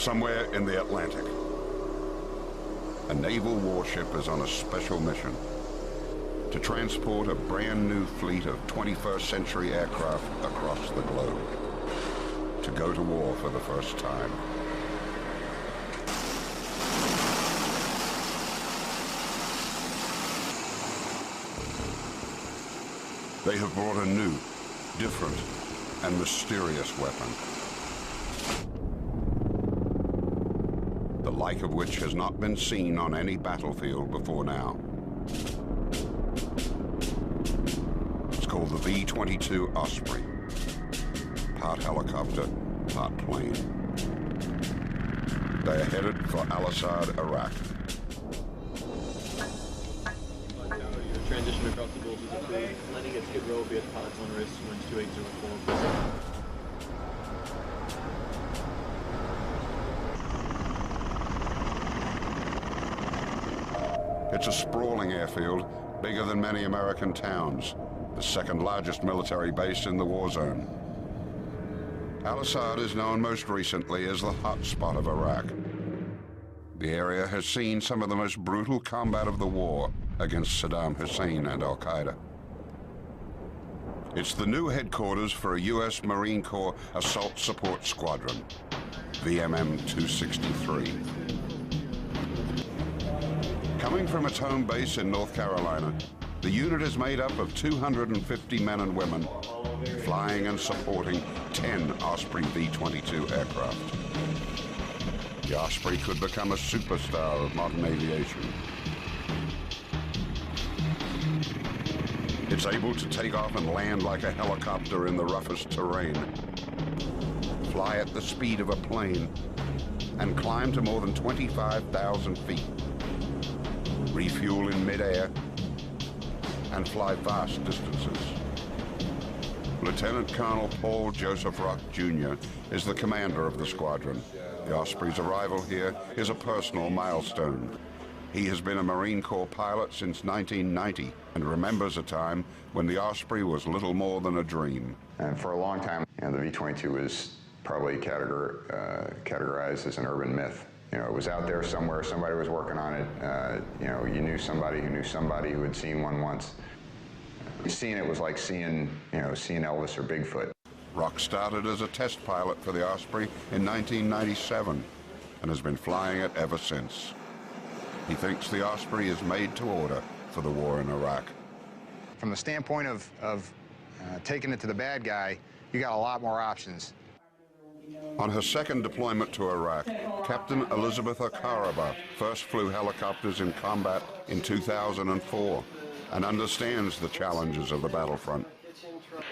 Somewhere in the Atlantic, a naval warship is on a special mission to transport a brand new fleet of 21st century aircraft across the globe, to go to war for the first time. They have brought a new, different, and mysterious weapon, the like of which has not been seen on any battlefield before now. It's called the V-22 Osprey, part helicopter, part plane. They are headed for Al-Assad, Iraq. Transition across the Gulf is approved. Landing at Skid Row via pilots on wrist, winds 2804. It's a sprawling airfield, bigger than many American towns, the second largest military base in the war zone. Al-Assad is known most recently as the hot spot of Iraq. The area has seen some of the most brutal combat of the war against Saddam Hussein and Al-Qaeda. It's the new headquarters for a U.S. Marine Corps Assault Support Squadron, VMM 263. Coming from its home base in North Carolina, the unit is made up of 250 men and women, flying and supporting 10 Osprey V-22 aircraft. The Osprey could become a superstar of modern aviation. It's able to take off and land like a helicopter in the roughest terrain, fly at the speed of a plane, and climb to more than 25,000 feet, refuel in midair, and fly vast distances. Lieutenant Colonel Paul Joseph Rock, Jr. is the commander of the squadron. The Osprey's arrival here is a personal milestone. He has been a Marine Corps pilot since 1990 and remembers a time when the Osprey was little more than a dream. And for a long time, the V-22 was probably categorized as an urban myth. It was out there somewhere, somebody was working on it. You knew somebody who knew somebody who had seen one once. Seeing it was like seeing Elvis or Bigfoot. Rock started as a test pilot for the Osprey in 1997 and has been flying it ever since. He thinks the Osprey is made to order for the war in Iraq. From the standpoint of taking it to the bad guy, you got a lot more options. On her second deployment to Iraq, Captain Elizabeth Akaraba first flew helicopters in combat in 2004 and understands the challenges of the battlefront.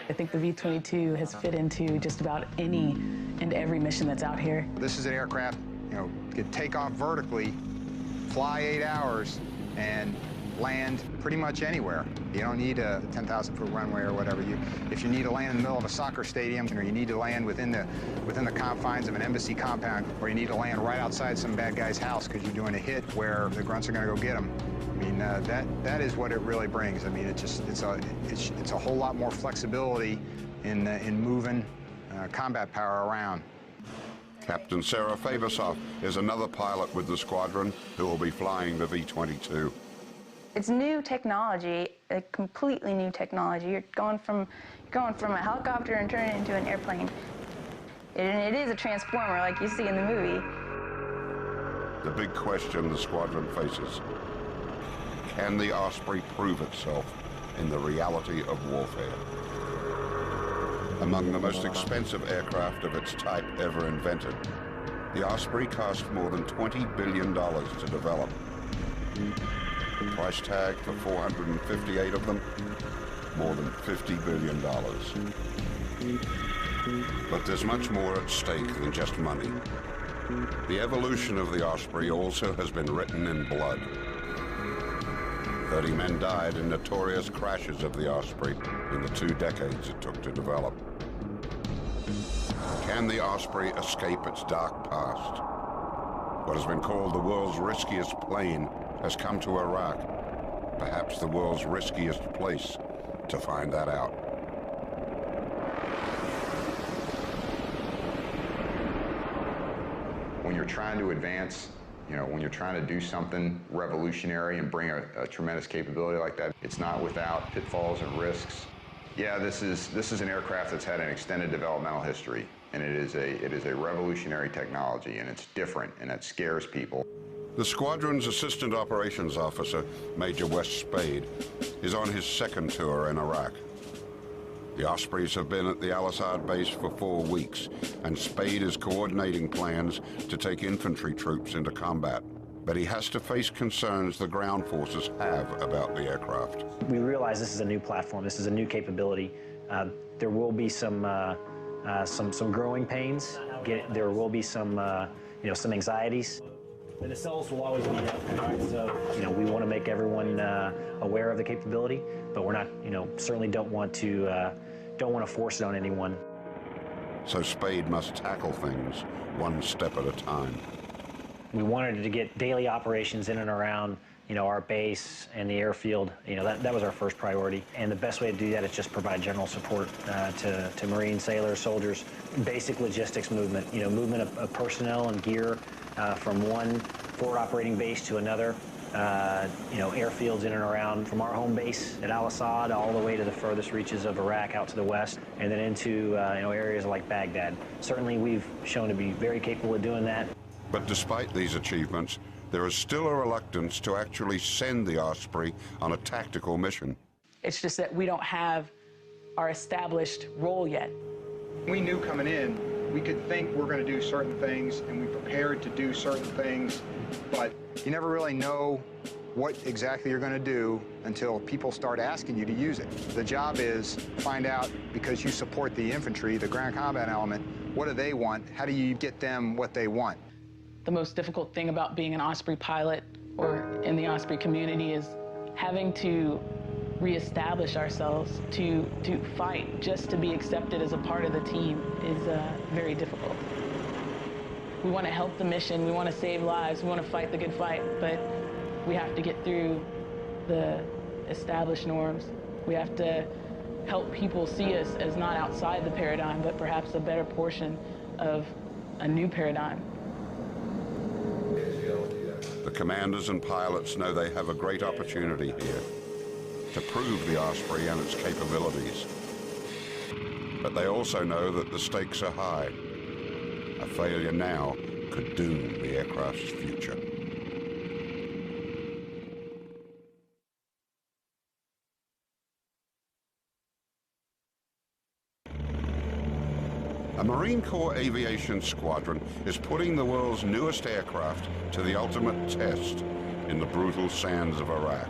I think the V-22 has fit into just about any and every mission that's out here. This is an aircraft, could take off vertically, fly 8 hours, and land pretty much anywhere. You don't need a 10,000-foot runway or whatever. If you need to land in the middle of a soccer stadium, or you need to land within the confines of an embassy compound, or you need to land right outside some bad guy's house because you're doing a hit where the grunts are going to go get them. I mean, that is what it really brings. I mean, it's a whole lot more flexibility in moving combat power around. Captain Sarah Fabersoff is another pilot with the squadron who will be flying the V-22. It's new technology, a completely new technology. You're going from a helicopter and turning it into an airplane. And it is a transformer like you see in the movie. The big question the squadron faces: can the Osprey prove itself in the reality of warfare? Among the most expensive aircraft of its type ever invented, the Osprey cost more than $20 billion to develop. The price tag for 458 of them, more than $50 billion. But there's much more at stake than just money. The evolution of the Osprey also has been written in blood. 30 men died in notorious crashes of the Osprey in the 2 decades it took to develop. Can the Osprey escape its dark past? What has been called the world's riskiest plane has come to Iraq, perhaps the world's riskiest place to find that out. when you're trying to advance, when you're trying to do something revolutionary and bring a tremendous capability like that, it's not without pitfalls and risks. Yeah, this is an aircraft that's had an extended developmental history, and it is a revolutionary technology, and it's different, and it scares people. The squadron's assistant operations officer, Major Wes Spade, is on his second tour in Iraq. The Ospreys have been at the Al-Assad base for 4 weeks, and Spade is coordinating plans to take infantry troops into combat. But he has to face concerns the ground forces have about the aircraft. We realize this is a new platform. This is a new capability. There will be some growing pains. There will be some anxieties. The nacelles will always be up, right? So, we want to make everyone aware of the capability, but we're not, certainly don't want to force it on anyone. So Spade must tackle things one step at a time. We wanted to get daily operations in and around, our base and the airfield. That was our first priority. And the best way to do that is just provide general support to Marines, sailors, soldiers, basic logistics movement, movement of personnel and gear from one forward operating base to another, airfields in and around from our home base at Al-Assad all the way to the furthest reaches of Iraq out to the west, and then into areas like Baghdad. Certainly we've shown to be very capable of doing that. But despite these achievements, there is still a reluctance to actually send the Osprey on a tactical mission. It's just that we don't have our established role yet. We knew coming in, we could think we're going to do certain things, and we prepared to do certain things, but you never really know what exactly you're going to do until people start asking you to use it. The job is find out, because you support the infantry, the ground combat element, what do they want? How do you get them what they want? The most difficult thing about being an Osprey pilot or in the Osprey community is having to reestablish ourselves, to fight just to be accepted as a part of the team is very difficult. We want to help the mission, we want to save lives, we want to fight the good fight, but we have to get through the established norms. We have to help people see us as not outside the paradigm, but perhaps a better portion of a new paradigm. The commanders and pilots know they have a great opportunity here to prove the Osprey and its capabilities. But they also know that the stakes are high. A failure now could doom the aircraft's future. A Marine Corps aviation squadron is putting the world's newest aircraft to the ultimate test in the brutal sands of Iraq.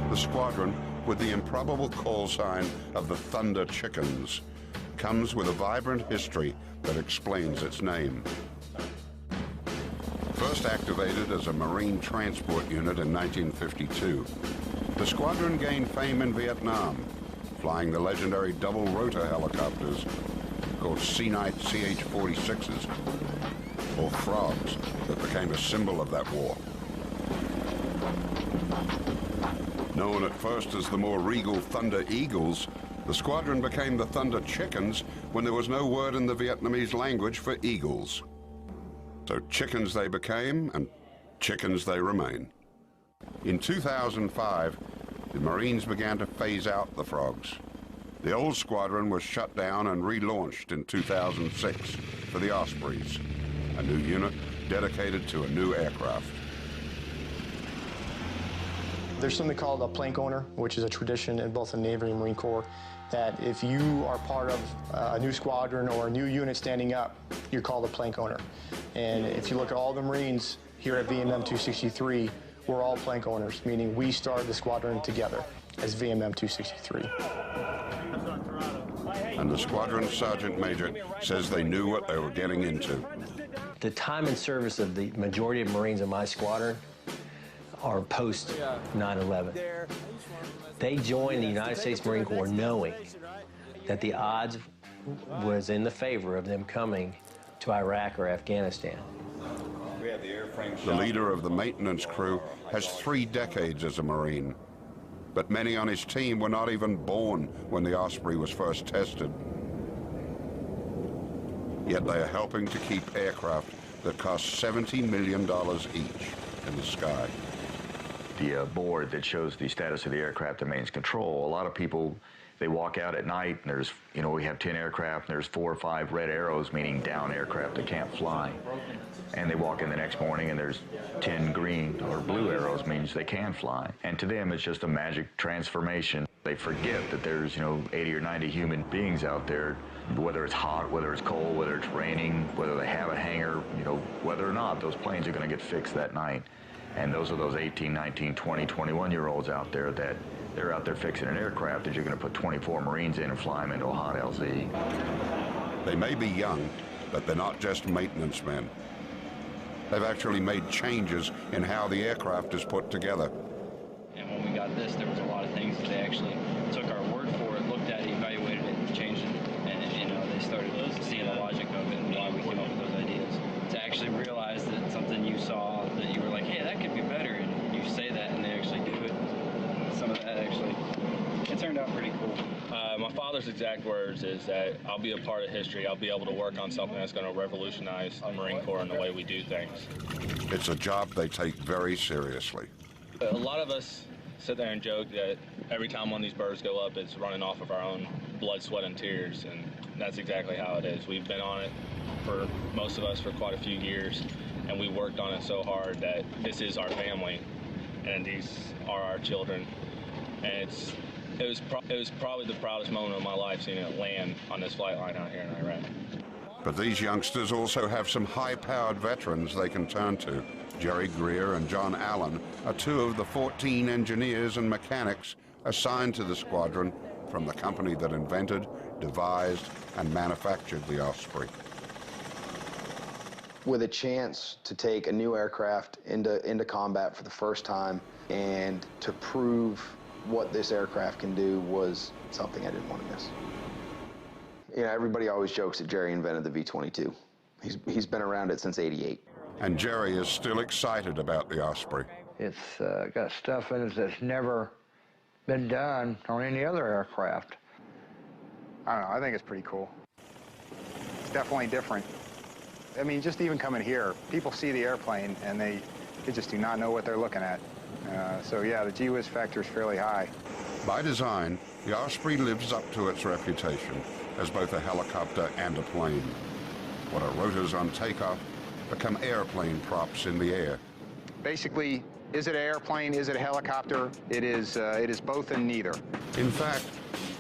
The squadron, with the improbable call sign of the Thunder Chickens, comes with a vibrant history that explains its name. First activated as a Marine transport unit in 1952, the squadron gained fame in Vietnam, flying the legendary double rotor helicopters called Sea-Night CH-46s, or frogs, that became a symbol of that war. Known at first as the more regal Thunder Eagles, the squadron became the Thunder Chickens when there was no word in the Vietnamese language for eagles. So chickens they became, and chickens they remain. In 2005, the Marines began to phase out the frogs. The old squadron was shut down and relaunched in 2006 for the Ospreys, a new unit dedicated to a new aircraft. There's something called a plank owner, which is a tradition in both the Navy and Marine Corps, that if you are part of a new squadron or a new unit standing up, you're called a plank owner. And if you look at all the Marines here at VMM 263, we're all plank owners, meaning we started the squadron together as VMM 263. And the squadron sergeant major says they knew what they were getting into. The time and service of the majority of Marines in my squadron are post 9/11. They joined the United States Marine Corps knowing that the odds was in the favor of them coming to Iraq or Afghanistan. The leader of the maintenance crew has 3 decades as a Marine, but many on his team were not even born when the Osprey was first tested. Yet they are helping to keep aircraft that cost $70 million each in the sky. The board that shows the status of the aircraft remains control. A lot of people, they walk out at night and there's, we have 10 aircraft and there's 4 or 5 red arrows, meaning down aircraft that can't fly. And they walk in the next morning and there's 10 green or blue arrows, means they can fly. And to them, it's just a magic transformation. They forget that there's, 80 or 90 human beings out there, whether it's hot, whether it's cold, whether it's raining, whether they have a hangar, whether or not, those planes are going to get fixed that night. And those are those 18, 19, 20, 21-year-olds out there that they're out there fixing an aircraft that you're going to put 24 Marines in and fly them into a hot LZ. They may be young, but they're not just maintenance men. They've actually made changes in how the aircraft is put together. And when we got this, there was a lot of things that they actually took our word for it, looked at it, evaluated it, changed it, and they started seeing the logic of it and why we came up with those ideas. To actually realize that something you saw that you were like, hey, that could be better, and you say that and they actually do it. Some of that actually, it turned out pretty cool. My father's exact words is that I'll be a part of history. I'll be able to work on something that's going to revolutionize the Marine Corps and the way we do things. It's a job they take very seriously. A lot of us sit there and joke that every time one of these birds go up, it's running off of our own blood, sweat, and tears, and that's exactly how it is. We've been on it, for most of us, for quite a few years, and we worked on it so hard that this is our family, and these are our children, and it was probably the proudest moment of my life, seeing it land on this flight line out here in Iraq. But these youngsters also have some high-powered veterans they can turn to. Jerry Greer and John Allen are 2 of the 14 engineers and mechanics assigned to the squadron from the company that invented, devised, and manufactured the Osprey. With a chance to take a new aircraft into combat for the first time and to prove what this aircraft can do was something I didn't want to miss. Everybody always jokes that Jerry invented the V-22. He's been around it since '88. And Jerry is still excited about the Osprey. It's got stuff in it that's never been done on any other aircraft. I don't know, I think it's pretty cool. It's definitely different. I mean, just even coming here, people see the airplane and they just do not know what they're looking at. So yeah, the gee-whiz factor is fairly high. By design, the Osprey lives up to its reputation as both a helicopter and a plane. What are rotors on takeoff become airplane props in the air. Basically, is it an airplane? Is it a helicopter? It is both and neither. In fact,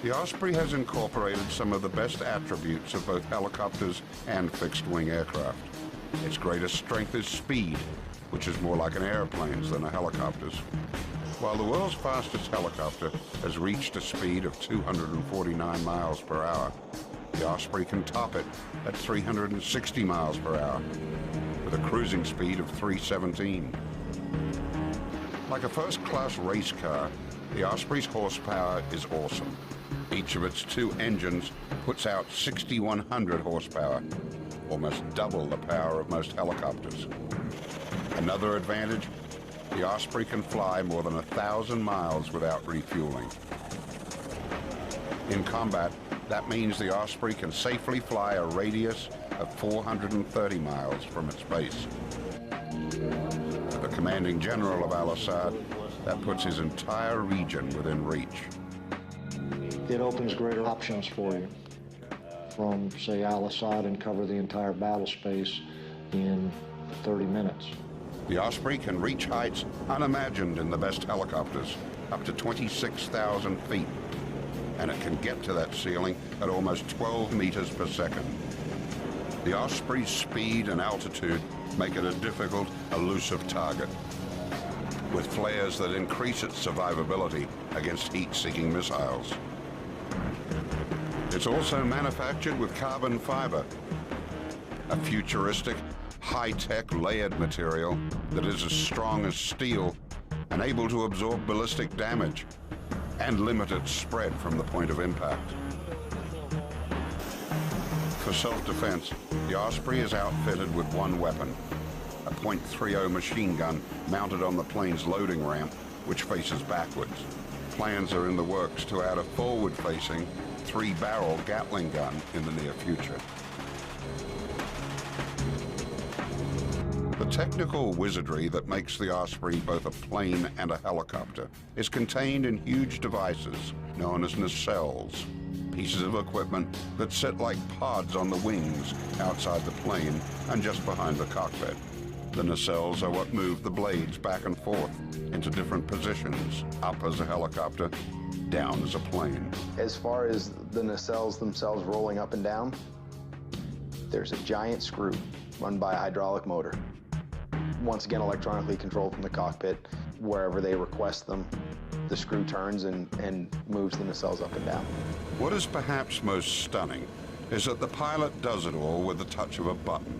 the Osprey has incorporated some of the best attributes of both helicopters and fixed-wing aircraft. Its greatest strength is speed, which is more like an airplane's than a helicopter's. While the world's fastest helicopter has reached a speed of 249 miles per hour, the Osprey can top it at 360 miles per hour, with a cruising speed of 317. Like a first-class race car, the Osprey's horsepower is awesome. Each of its 2 engines puts out 6,100 horsepower, almost double the power of most helicopters. Another advantage, the Osprey can fly more than 1,000 miles without refueling. In combat, that means the Osprey can safely fly a radius of 430 miles from its base. For the commanding general of Al-Assad, that puts his entire region within reach. It opens greater options for you from, say, Al-Assad and cover the entire battle space in 30 minutes. The Osprey can reach heights unimagined in the best helicopters, up to 26,000 feet. And it can get to that ceiling at almost 12 meters per second. The Osprey's speed and altitude make it a difficult, elusive target, with flares that increase its survivability against heat-seeking missiles. It's also manufactured with carbon fiber, a futuristic, high-tech layered material that is as strong as steel and able to absorb ballistic damage and limit its spread from the point of impact. For self-defense, the Osprey is outfitted with one weapon, a .30 machine gun mounted on the plane's loading ramp, which faces backwards. Plans are in the works to add a forward-facing 3-barrel Gatling gun in the near future. The technical wizardry that makes the Osprey both a plane and a helicopter is contained in huge devices known as nacelles, pieces of equipment that sit like pods on the wings outside the plane and just behind the cockpit. The nacelles are what move the blades back and forth into different positions, up as a helicopter, down as a plane. As far as the nacelles themselves rolling up and down, there's a giant screw run by a hydraulic motor. Once again, electronically controlled from the cockpit. Wherever they request them, the screw turns and moves the nacelles up and down. What is perhaps most stunning is that the pilot does it all with the touch of a button,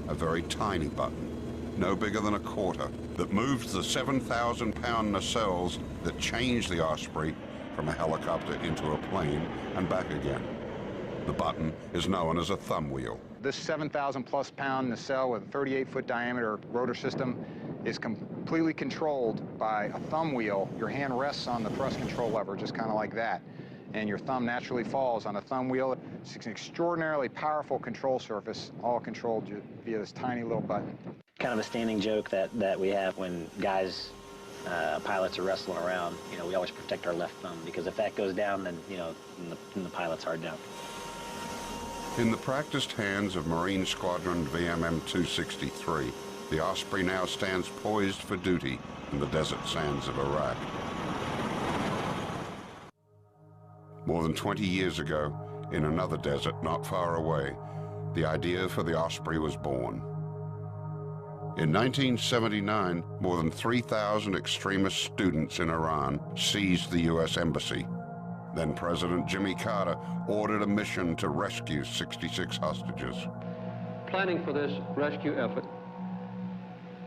a very tiny button, no bigger than a quarter, that moves the 7,000-pound nacelles that change the Osprey from a helicopter into a plane and back again. The button is known as a thumb wheel. This 7,000+ pound nacelle with a 38-foot diameter rotor system is completely controlled by a thumb wheel. Your hand rests on the thrust control lever, just kind of like that, and your thumb naturally falls on a thumb wheel. It's an extraordinarily powerful control surface, all controlled via this tiny little button. Kind of a standing joke that we have when guys, pilots are wrestling around, you know, we always protect our left thumb, because if that goes down, then, you know, then the pilot's hard down. In the practiced hands of Marine Squadron VMM 263, the Osprey now stands poised for duty in the desert sands of Iraq. More than 20 years ago, in another desert not far away, the idea for the Osprey was born. In 1979, more than 3,000 extremist students in Iran seized the U.S. Embassy. Then President Jimmy Carter ordered a mission to rescue 66 hostages. Planning for this rescue effort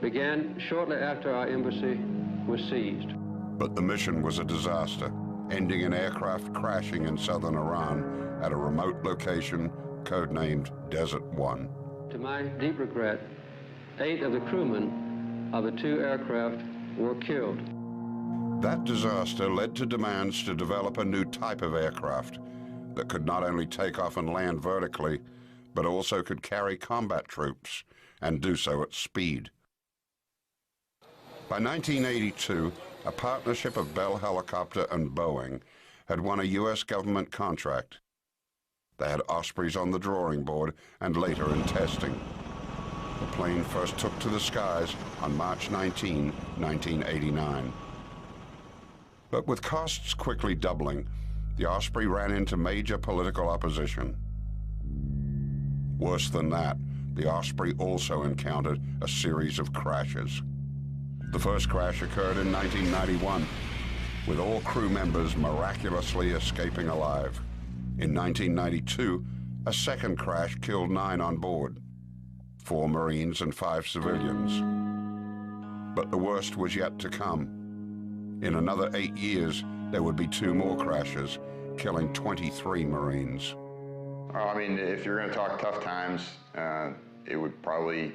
began shortly after our embassy was seized. But the mission was a disaster, ending in aircraft crashing in southern Iran at a remote location codenamed Desert One. To my deep regret, 8 of the crewmen of the 2 aircraft were killed. That disaster led to demands to develop a new type of aircraft that could not only take off and land vertically, but also could carry combat troops and do so at speed. By 1982, a partnership of Bell Helicopter and Boeing had won a U.S. government contract. They had Ospreys on the drawing board and later in testing. The plane first took to the skies on March 19, 1989. But with costs quickly doubling, the Osprey ran into major political opposition. Worse than that, the Osprey also encountered a series of crashes. The first crash occurred in 1991, with all crew members miraculously escaping alive. In 1992, a second crash killed 9 on board, 4 Marines and 5 civilians. But the worst was yet to come. In another 8 years, there would be 2 more crashes, killing 23 Marines. Well, I mean, if you're going to talk tough times, it would probably,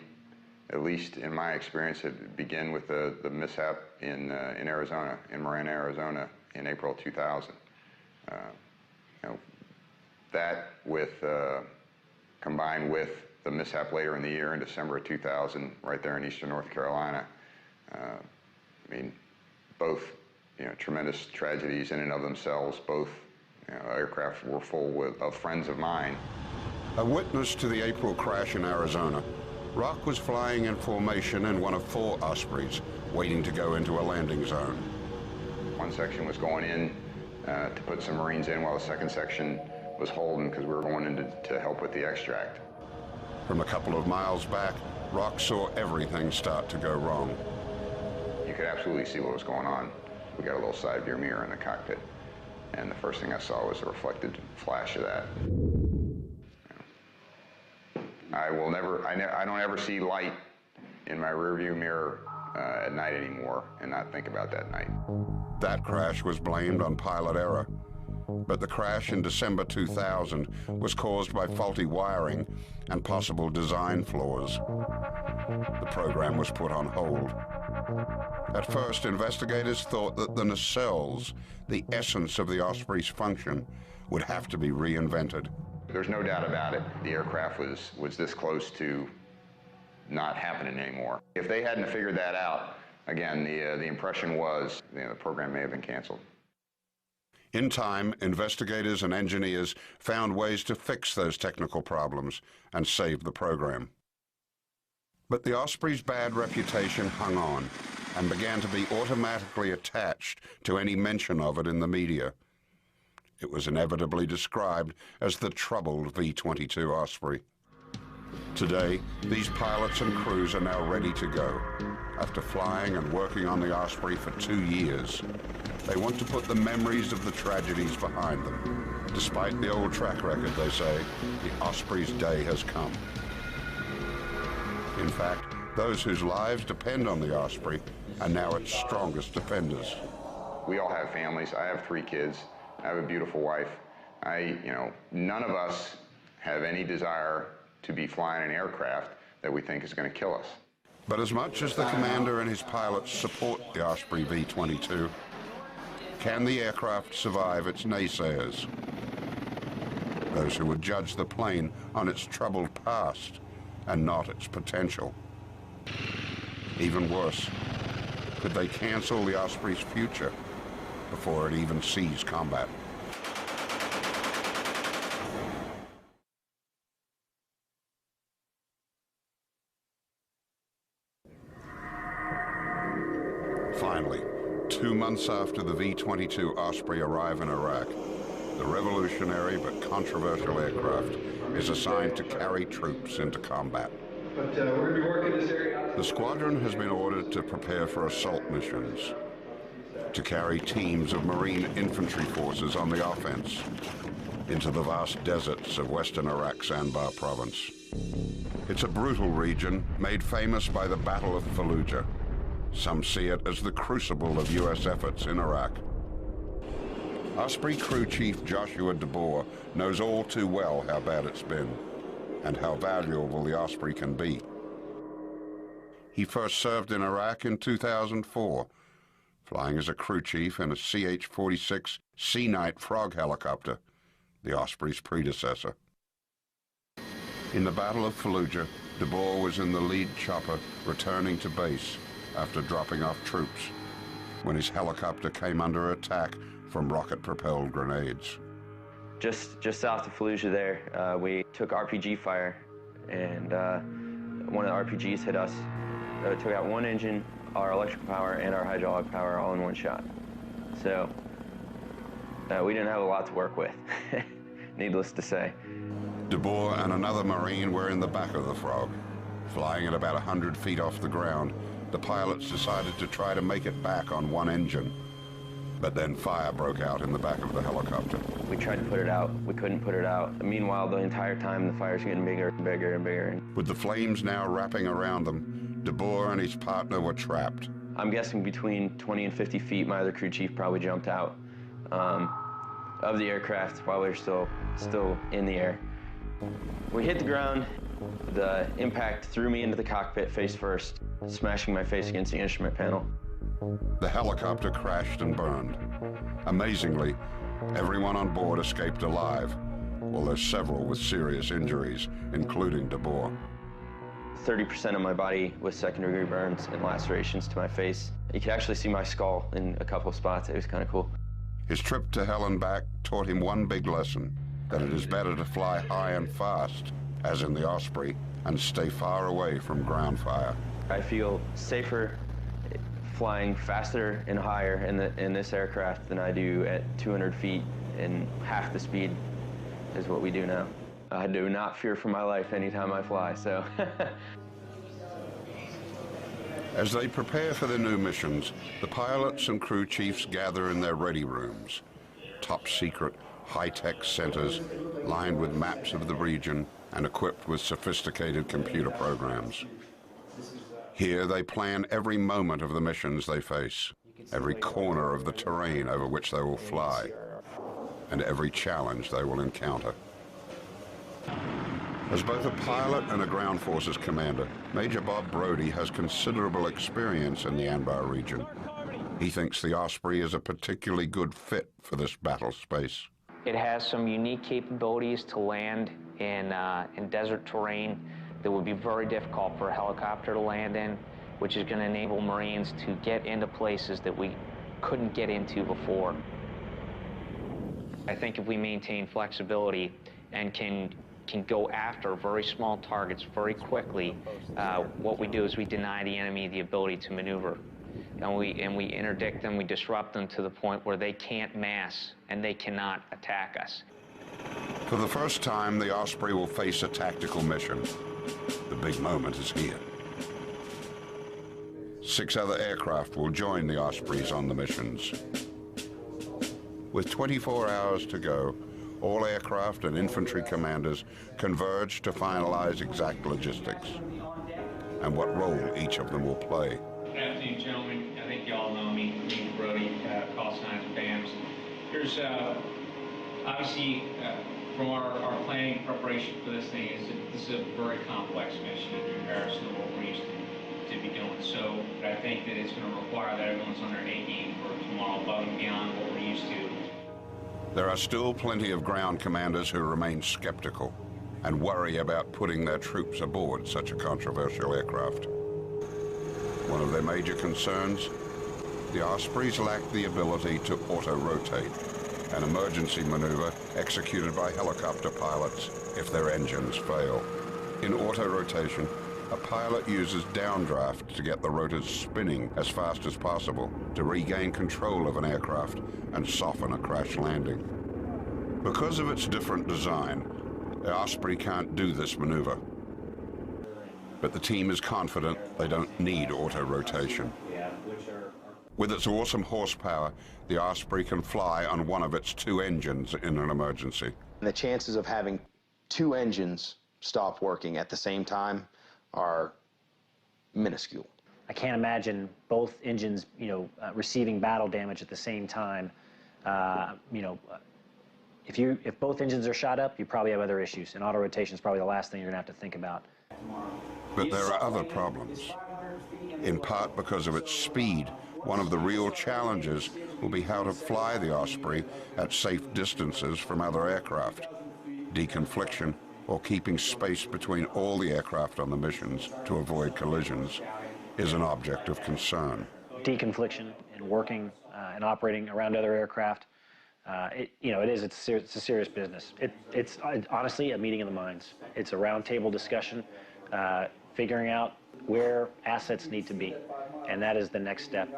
at least in my experience, it begin with the mishap in Arizona, in Marana, Arizona, in April 2000. You know, that combined with the mishap later in the year in December of 2000, right there in eastern North Carolina. I mean, both, you know, tremendous tragedies in and of themselves. Both, you know, aircraft were full of friends of mine. A witness to the April crash in Arizona, Rock was flying in formation in one of 4 Ospreys, waiting to go into a landing zone. One section was going in to put some Marines in, while the second section was holding because we were going in to help with the extract. From a couple of miles back, Rock saw everything start to go wrong. You could absolutely see what was going on. We got a little side view mirror in the cockpit, and the first thing I saw was a reflected flash of that. I don't ever see light in my rearview mirror at night anymore and not think about that night. That crash was blamed on pilot error, but the crash in December 2000 was caused by faulty wiring and possible design flaws. The program was put on hold. At first, investigators thought that the nacelles, the essence of the Osprey's function, would have to be reinvented. There's no doubt about it. The aircraft was this close to not happening anymore. If they hadn't figured that out, again, the impression was the program may have been canceled. In time, investigators and engineers found ways to fix those technical problems and save the program. But the Osprey's bad reputation hung on and began to be automatically attached to any mention of it in the media. It was inevitably described as the troubled V-22 Osprey. Today, these pilots and crews are now ready to go. After flying and working on the Osprey for 2 years, they want to put the memories of the tragedies behind them. Despite the old track record, they say, the Osprey's day has come. In fact, those whose lives depend on the Osprey are now its strongest defenders. We all have families. I have 3 kids. I have a beautiful wife. None of us have any desire to be flying an aircraft that we think is going to kill us. But as much as the commander and his pilots support the Osprey V-22, can the aircraft survive its naysayers? Those who would judge the plane on its troubled past and not its potential. Even worse, could they cancel the Osprey's future before it even sees combat? Finally, 2 months after the V-22 Osprey arrive in Iraq, the revolutionary but controversial aircraft is assigned to carry troops into combat. But we're going to be working this area. The squadron has been ordered to prepare for assault missions, to carry teams of Marine infantry forces on the offense into the vast deserts of western Iraq's Anbar province. It's a brutal region made famous by the Battle of Fallujah. Some see it as the crucible of U.S. efforts in Iraq. Osprey Crew Chief Joshua DeBoer knows all too well how bad it's been and how valuable the Osprey can be. He first served in Iraq in 2004, flying as a crew chief in a CH-46 Sea Knight Frog helicopter, the Osprey's predecessor. In the Battle of Fallujah, DeBoer was in the lead chopper returning to base after dropping off troops when his helicopter came under attack from rocket-propelled grenades. Just south of Fallujah there, we took RPG fire, and one of the RPGs hit us. It took out one engine, our electrical power, and our hydraulic power all in one shot. So we didn't have a lot to work with, needless to say. DeBoer and another Marine were in the back of the Frog. Flying at about 100 feet off the ground, the pilots decided to try to make it back on one engine. But then fire broke out in the back of the helicopter. We tried to put it out. We couldn't put it out. Meanwhile, the entire time, the fire's getting bigger and bigger and bigger. With the flames now wrapping around them, DeBoer and his partner were trapped. I'm guessing between 20 and 50 feet, my other crew chief probably jumped out of the aircraft while we were still in the air. We hit the ground. The impact threw me into the cockpit face first, smashing my face against the instrument panel. The helicopter crashed and burned. Amazingly, everyone on board escaped alive, although several with serious injuries, including DeBoer. 30% of my body with second-degree burns and lacerations to my face. You could actually see my skull in a couple of spots. It was kind of cool. His trip to hell and back taught him one big lesson, that it is better to fly high and fast, as in the Osprey, and stay far away from ground fire. I feel safer flying faster and higher in this aircraft than I do at 200 feet and half the speed is what we do now. I do not fear for my life anytime I fly, so. As they prepare for their new missions, the pilots and crew chiefs gather in their ready rooms, top secret, high-tech centers lined with maps of the region and equipped with sophisticated computer programs. Here they plan every moment of the missions they face, every corner of the terrain over which they will fly, and every challenge they will encounter. As both a pilot and a ground forces commander, Major Bob Brody has considerable experience in the Anbar region. He thinks the Osprey is a particularly good fit for this battle space. It has some unique capabilities to land in desert terrain that would be very difficult for a helicopter to land in, which is going to enable Marines to get into places that we couldn't get into before. I think if we maintain flexibility and can go after very small targets very quickly, what we do is we deny the enemy the ability to maneuver. And we interdict them, we disrupt them to the point where they can't mass and they cannot attack us. For the first time, the Osprey will face a tactical mission. The big moment is here. 6 other aircraft will join the Ospreys on the missions. With 24 hours to go, all aircraft and infantry commanders converge to finalize exact logistics and what role each of them will play. Good afternoon, gentlemen. I think you all know me, Brody, call signs BAMS. Here's, obviously, from our planning preparation for this thing, this is a very complex mission in comparison to what we're used to be doing. So I think that it's going to require that everyone's on their A game for tomorrow, above and beyond what we're used to. There are still plenty of ground commanders who remain skeptical and worry about putting their troops aboard such a controversial aircraft. One of their major concerns, the Ospreys lack the ability to auto-rotate, an emergency maneuver executed by helicopter pilots if their engines fail. In auto-rotation, a pilot uses downdraft to get the rotors spinning as fast as possible to regain control of an aircraft and soften a crash landing. Because of its different design, the Osprey can't do this maneuver. But the team is confident they don't need auto-rotation. With its awesome horsepower, the Osprey can fly on one of its 2 engines in an emergency. And the chances of having 2 engines stop working at the same time are minuscule. I can't imagine both engines, receiving battle damage at the same time. If both engines are shot up, you probably have other issues, and auto-rotation is probably the last thing you're going to have to think about. But there are other problems. In part because of its speed, one of the real challenges will be how to fly the Osprey at safe distances from other aircraft. Deconfliction, or keeping space between all the aircraft on the missions to avoid collisions, is an object of concern. Deconfliction and working and operating around other aircraft, it's a serious business. It's honestly a meeting of the minds. It's a roundtable discussion, figuring out where assets need to be, and that is the next step.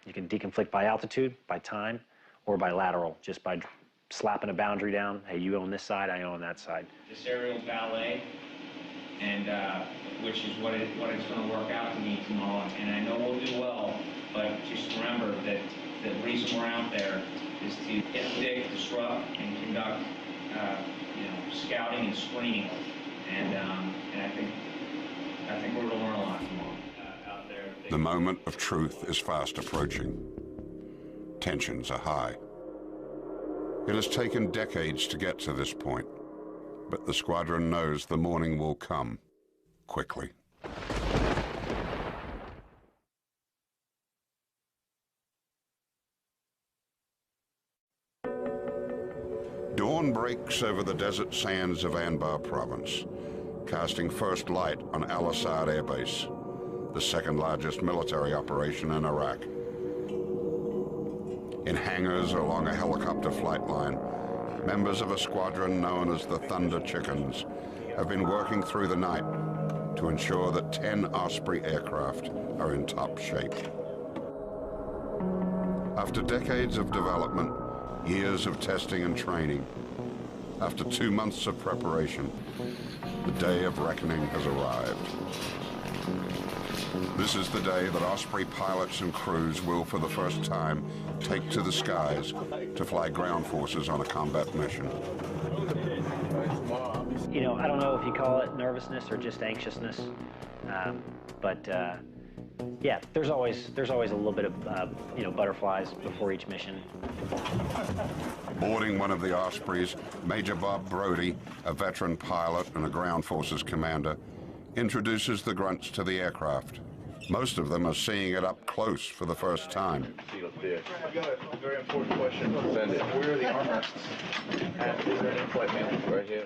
You can deconflict by altitude, by time, or by lateral, just by slapping a boundary down. Hey, you own this side, I own that side. This aerial ballet, and which is what it's going to work out to be tomorrow. And I know we'll do well, but just remember that the reason we're out there is to interdict, disrupt, and conduct, scouting and screening. And I think we're going to learn a lot tomorrow out there. The moment of truth is fast approaching. Tensions are high. It has taken decades to get to this point, but the squadron knows the morning will come quickly. Dawn breaks over the desert sands of Anbar province, casting first light on Al-Assad Air Base, the second largest military operation in Iraq. In hangars along a helicopter flight line, members of a squadron known as the Thunder Chickens have been working through the night to ensure that 10 Osprey aircraft are in top shape. After decades of development, years of testing and training, after 2 months of preparation, the day of reckoning has arrived. This is the day that Osprey pilots and crews will, for the first time, take to the skies to fly ground forces on a combat mission. I don't know if you call it nervousness or just anxiousness, but yeah, there's always a little bit of butterflies before each mission. Boarding one of the Ospreys, Major Bob Brody, a veteran pilot and a ground forces commander, introduces the grunts to the aircraft. Most of them are seeing it up close for the first time. I've got a very important question. Where are the armrests? And is there an in-flight manual? Right here.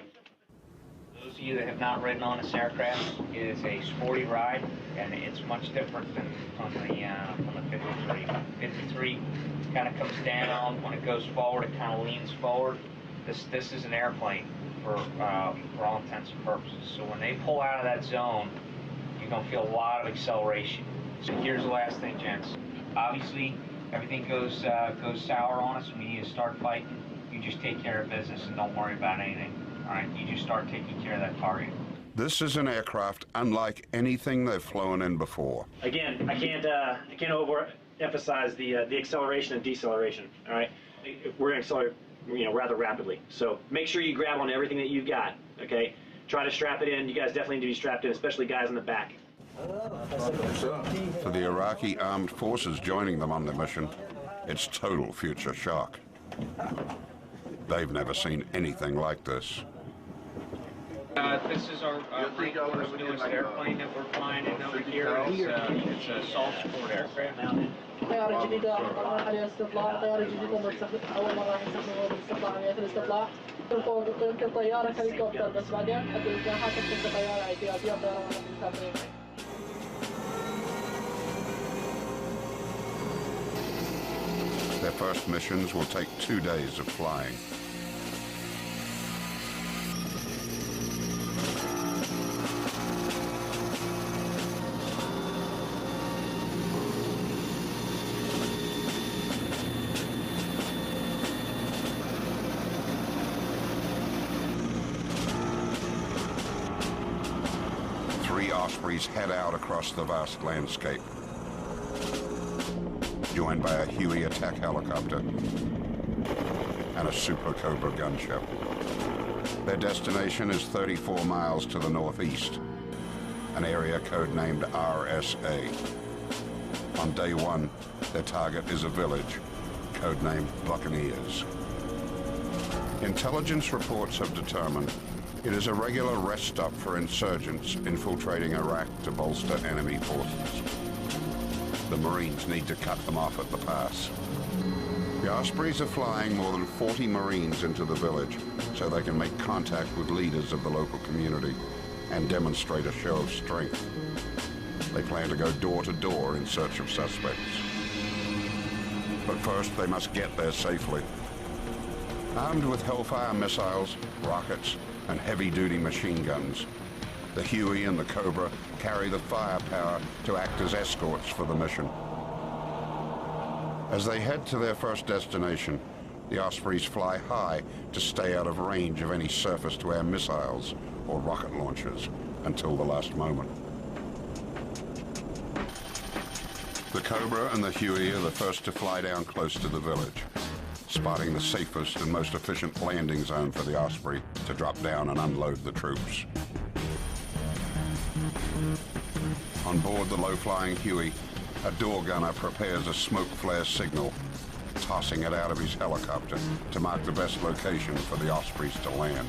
Those of you that have not ridden on this aircraft, it is a sporty ride, and it's much different than from the 53. 53 kind of comes down. When it goes forward, it kind of leans forward. This is an airplane for all intents and purposes. So when they pull out of that zone, you're going to feel a lot of acceleration. So here's the last thing, gents. Obviously, everything goes sour on us. We need to start fighting. You just take care of business and don't worry about anything. All right, you just start taking care of that target. This is an aircraft unlike anything they've flown in before. Again, I can't overemphasize the acceleration and deceleration. All right, we're going to accelerate, rather rapidly. So make sure you grab on everything that you've got. Okay, try to strap it in. You guys definitely need to be strapped in, especially guys in the back. For the Iraqi armed forces joining them on the mission, it's total future shock. They've never seen anything like this. This is our newest airplane that we're flying in over here. It's a salt support aircraft mounted. طيارة جديدة عليها استطلاع طيارة جديدة أول مرة يستخدموها بالاستطلاع عمليات الاستطلاع يمكن طيارة هليكوبتر بس بعدين حتى الجناحات تكون طيارة اعتيادية طيارة مسافرين. Their first missions will take 2 days of flying. Three Ospreys head out across the vast landscape, joined by a Huey attack helicopter and a Super Cobra gunship. Their destination is 34 miles to the northeast, an area codenamed RSA. On day one, their target is a village, codenamed Buccaneers. Intelligence reports have determined it is a regular rest stop for insurgents infiltrating Iraq to bolster enemy forces. The Marines need to cut them off at the pass. The Ospreys are flying more than 40 Marines into the village so they can make contact with leaders of the local community and demonstrate a show of strength. They plan to go door to door in search of suspects. But first, they must get there safely. Armed with Hellfire missiles, rockets, and heavy-duty machine guns, the Huey and the Cobra carry the firepower to act as escorts for the mission. As they head to their first destination, the Ospreys fly high to stay out of range of any surface-to-air missiles or rocket launchers until the last moment. The Cobra and the Huey are the first to fly down close to the village, spotting the safest and most efficient landing zone for the Osprey to drop down and unload the troops. On board the low-flying Huey, a door gunner prepares a smoke flare signal, tossing it out of his helicopter to mark the best location for the Ospreys to land.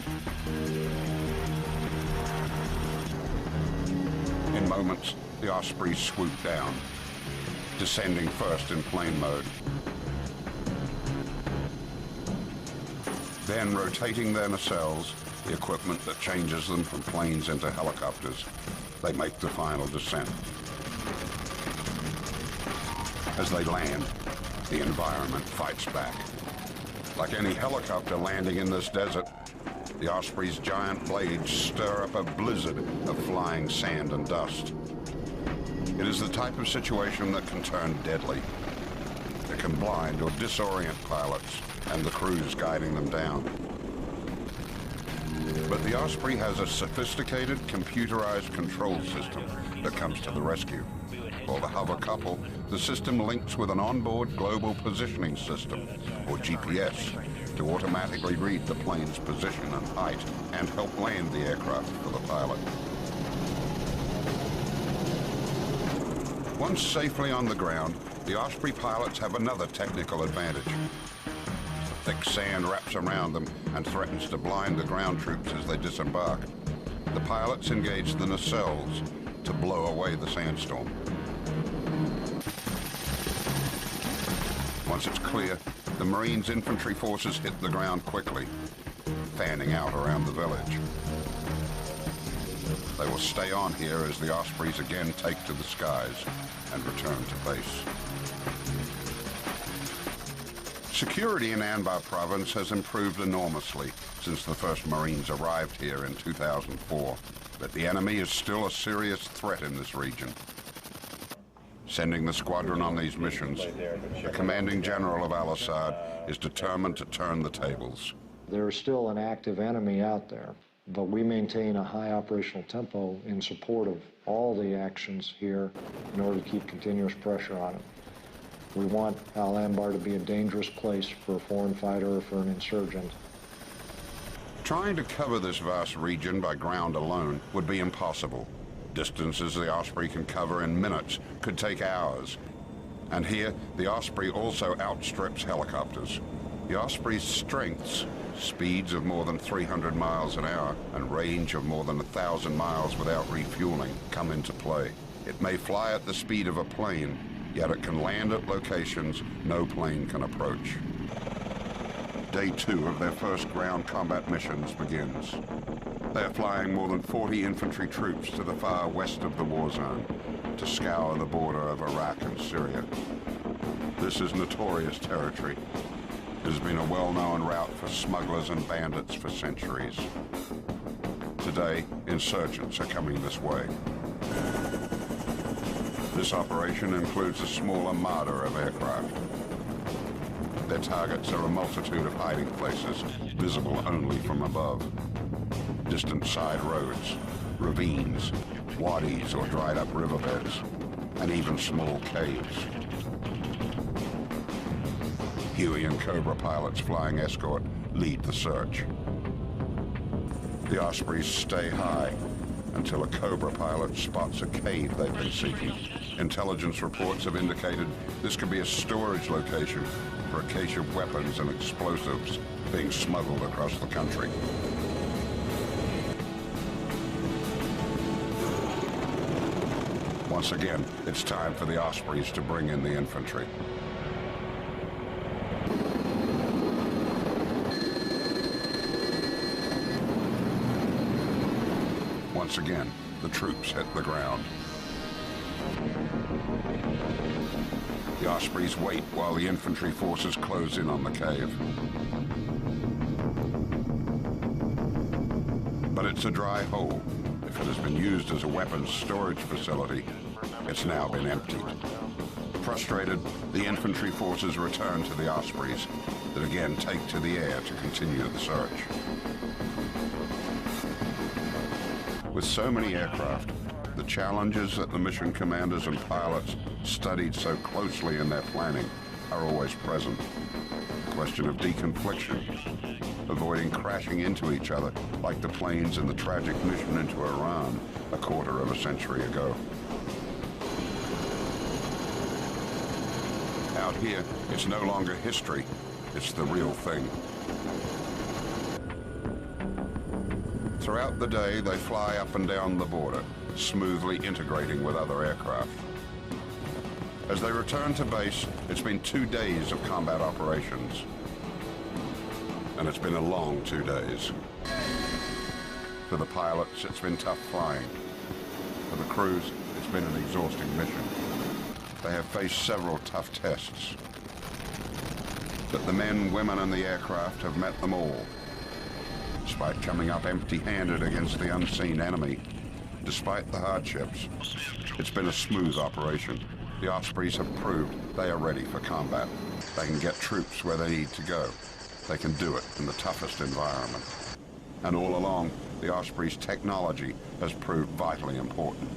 In moments, the Ospreys swoop down, descending first in plane mode, then rotating their nacelles, the equipment that changes them from planes into helicopters, they make the final descent. As they land, the environment fights back. Like any helicopter landing in this desert, the Osprey's giant blades stir up a blizzard of flying sand and dust. It is the type of situation that can turn deadly. It can blind or disorient pilots and the crews guiding them down. But the Osprey has a sophisticated computerized control system that comes to the rescue. For the hover couple, the system links with an onboard global positioning system, or GPS, to automatically read the plane's position and height and help land the aircraft for the pilot. Once safely on the ground, the Osprey pilots have another technical advantage. Thick sand wraps around them and threatens to blind the ground troops as they disembark. The pilots engage the nacelles to blow away the sandstorm. Once it's clear, the Marines' infantry forces hit the ground quickly, fanning out around the village. They will stay on here as the Ospreys again take to the skies and return to base. Security in Anbar province has improved enormously since the first Marines arrived here in 2004, but the enemy is still a serious threat in this region. Sending the squadron on these missions, the commanding general of Al-Assad is determined to turn the tables. There is still an active enemy out there, but we maintain a high operational tempo in support of all the actions here in order to keep continuous pressure on it. We want Al-Anbar to be a dangerous place for a foreign fighter or for an insurgent. Trying to cover this vast region by ground alone would be impossible. Distances the Osprey can cover in minutes could take hours. And here, the Osprey also outstrips helicopters. The Osprey's strengths, speeds of more than 300 miles an hour and range of more than 1,000 miles without refueling, come into play. It may fly at the speed of a plane, yet it can land at locations no plane can approach. Day 2 of their first ground combat missions begins. They are flying more than 40 infantry troops to the far west of the war zone to scour the border of Iraq and Syria. This is notorious territory. It has been a well-known route for smugglers and bandits for centuries. Today, insurgents are coming this way. This operation includes a small armada of aircraft. Their targets are a multitude of hiding places, visible only from above. Distant side roads, ravines, wadis or dried-up riverbeds, and even small caves. Huey and Cobra pilots flying escort lead the search. The Ospreys stay high until a Cobra pilot spots a cave they've been seeking. Intelligence reports have indicated this could be a storage location for a cache of weapons and explosives being smuggled across the country. Once again, it's time for the Ospreys to bring in the infantry. Once again, the troops hit the ground. The Ospreys wait while the infantry forces close in on the cave. But it's a dry hole. If it has been used as a weapons storage facility, it's now been emptied. Frustrated, the infantry forces return to the Ospreys that again take to the air to continue the search. With so many aircraft, the challenges that the mission commanders and pilots studied so closely in their planning are always present. The question of deconfliction, avoiding crashing into each other like the planes in the tragic mission into Iran a quarter of a century ago. Out here, it's no longer history, it's the real thing. Throughout the day, they fly up and down the border, smoothly integrating with other aircraft. As they return to base, it's been 2 days of combat operations. And it's been a long 2 days. For the pilots, it's been tough flying. For the crews, it's been an exhausting mission. They have faced several tough tests. But the men, women, and the aircraft have met them all. Despite coming up empty-handed against the unseen enemy, despite the hardships, it's been a smooth operation. The Ospreys have proved they are ready for combat. They can get troops where they need to go. They can do it in the toughest environment. And all along, the Osprey's technology has proved vitally important.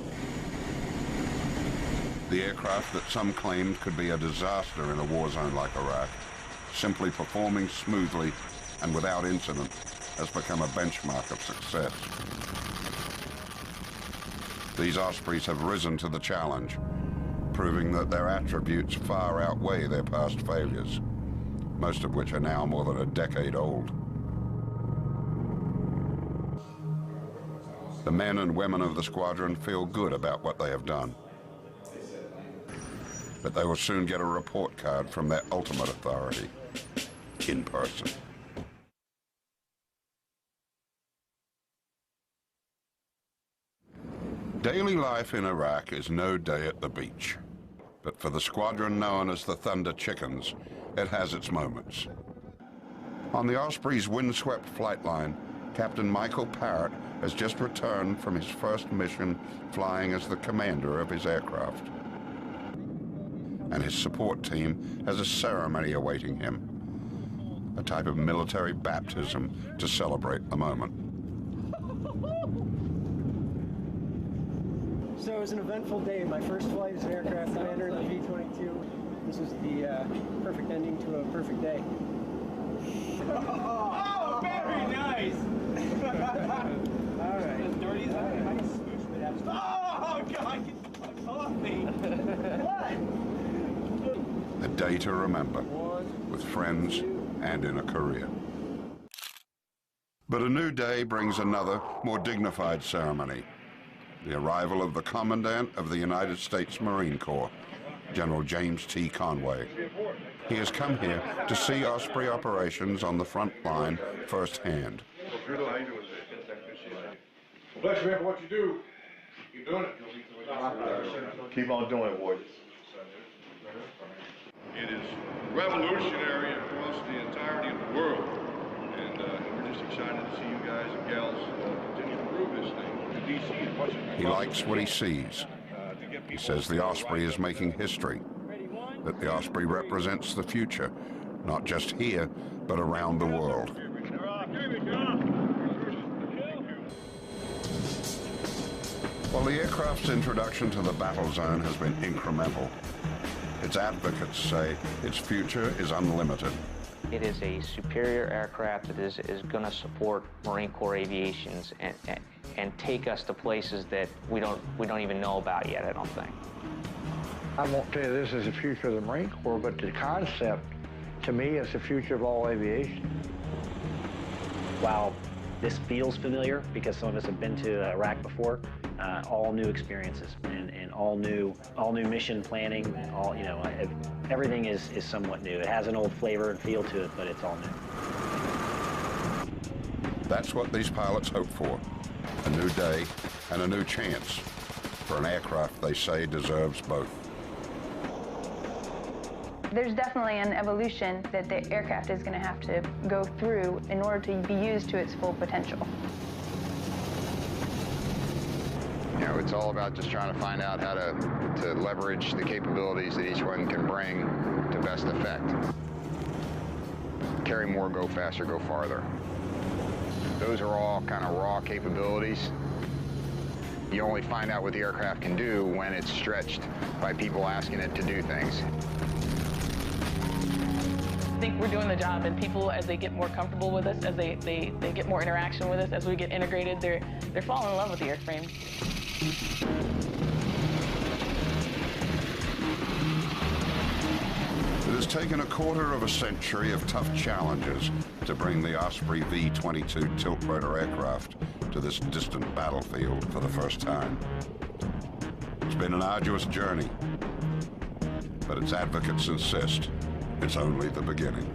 The aircraft that some claimed could be a disaster in a war zone like Iraq, simply performing smoothly and without incident, has become a benchmark of success. These Ospreys have risen to the challenge, proving that their attributes far outweigh their past failures, most of which are now more than a decade old. The men and women of the squadron feel good about what they have done. but they will soon get a report card from their ultimate authority, in person. Daily life in Iraq is no day at the beach, but for the squadron known as the Thunder Chickens, it has its moments. On the Osprey's windswept flight line, Captain Michael Parrott has just returned from his first mission flying as the commander of his aircraft. And his support team has a ceremony awaiting him, a type of military baptism to celebrate the moment. So it was an eventful day. My first flight as an aircraft commander in the V-22. This was the perfect ending to a perfect day. Oh, very nice! All right. As dirty as I can smooch that. Oh, God, get the fuck off me! What? A day to remember, with friends and in a career. But a new day brings another, more dignified ceremony. The arrival of the Commandant of the United States Marine Corps, General James T. Conway. He has come here to see Osprey operations on the front line firsthand. Bless you, man, for what you do. Keep doing it. Keep on doing it, boys. It is revolutionary across the entirety of the world. And we're just excited to see you guys and gals continue to prove this thing to DC as much as He likes what he sees. He says the Osprey is making history, that the Osprey represents the future, not just here, but around the world. While the aircraft's introduction to the battle zone has been incremental, its advocates say its future is unlimited. It is a superior aircraft that is going to support Marine Corps aviations and take us to places that we don't even know about yet, I don't think. I won't tell you this is the future of the Marine Corps, but the concept, to me, is the future of all aviation. While this feels familiar because some of us have been to Iraq before, all new experiences and all new mission planning. Everything is somewhat new. It has an old flavor and feel to it, but it's all new. That's what these pilots hope for, a new day and a new chance for an aircraft they say deserves both. There's definitely an evolution that the aircraft is going to have to go through in order to be used to its full potential. You know, it's all about just trying to find out how to leverage the capabilities that each one can bring to best effect. Carry more, go faster, go farther. Those are all kind of raw capabilities. You only find out what the aircraft can do when it's stretched by people asking it to do things. I think we're doing the job, and people, as they get more comfortable with us, as they get more interaction with us, as we get integrated, they're falling in love with the airframe. It has taken a quarter of a century of tough challenges to bring the Osprey V-22 tilt-rotor aircraft to this distant battlefield for the first time. It's been an arduous journey, but its advocates insist it's only the beginning.